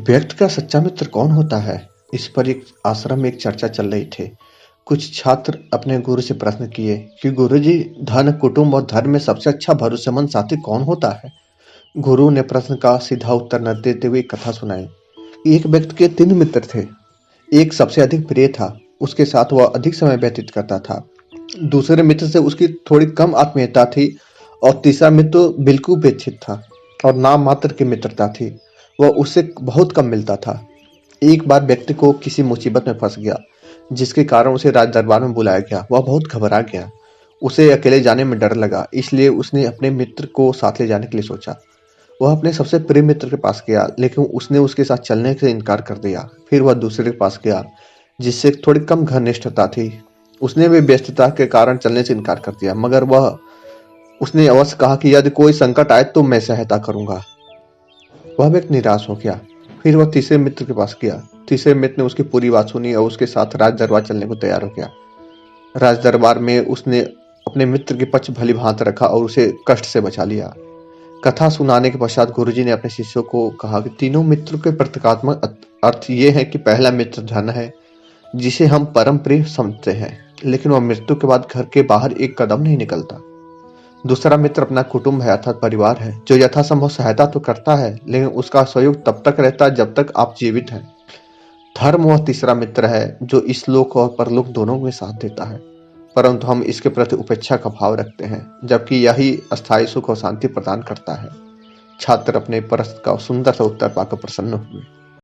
व्यक्ति का सच्चा मित्र कौन होता है? इस पर एक आश्रम में एक चर्चा चल रही थी। कुछ छात्र अपने गुरु से प्रश्न किए कि गुरुजी, धन, कुटुंब और धर्म में सबसे अच्छा भरोसेमंद साथी कौन होता है? गुरु ने प्रश्न का सीधा उत्तर न देते हुए एक कथा सुनाई। एक व्यक्ति के 3 मित्र थे। एक सबसे अधिक प्रिय था, उसके साथ वह अधिक समय व्यतीत करता था। दूसरे मित्र से उसकी थोड़ी कम आत्मीयता थी और तीसरा मित्र बिल्कुल उपेक्षित था और नाम मात्र की मित्रता थी। वह उससे बहुत कम मिलता था। एक बार व्यक्ति को किसी मुसीबत में फंस गया, जिसके कारण उसे राज दरबार में बुलाया गया। वह बहुत घबरा गया। उसे अकेले जाने में डर लगा, इसलिए उसने अपने मित्र को साथ ले जाने के लिए सोचा। वह अपने सबसे प्रिय मित्र के पास गया, लेकिन उसने उसके साथ चलने से इनकार कर दिया। फिर वह दूसरे के पास गया, जिससे थोड़ी कम घनिष्ठता थी। उसने भी व्यस्तता के कारण चलने से इनकार कर दिया, मगर उसने अवश्य कहा कि यदि कोई संकट आए तो मैं सहायता करूंगा। वह व्यक्ति निराश हो गया। फिर वह तीसरे मित्र के पास गया। तीसरे मित्र ने उसकी पूरी बात सुनी और उसके साथ राज दरबार चलने को तैयार हो गया। राज दरबार में उसने अपने मित्र के पक्ष भली भांति रखा और उसे कष्ट से बचा लिया। कथा सुनाने के पश्चात गुरुजी ने अपने शिष्यों को कहा कि तीनों मित्रों के प्रतीकात्मक अर्थ ये है कि पहला मित्र धन है, जिसे हम परम प्रिय समझते हैं, लेकिन वह मृत्यु के बाद घर के बाहर एक कदम नहीं निकलता। दूसरा मित्र अपना कुटुंब है, अर्थात परिवार है, जो यथासंभव सहायता तो करता है, लेकिन उसका सहयोग तब तक रहता है जब तक आप जीवित हैं। धर्म वह तीसरा मित्र है, जो इस लोक और परलोक दोनों में साथ देता है, परंतु हम इसके प्रति उपेक्षा का भाव रखते हैं, जबकि यही अस्थायी सुख और शांति प्रदान करता है। छात्र अपने प्रश्न का सुंदर सा उत्तर पाकर प्रसन्न हुए।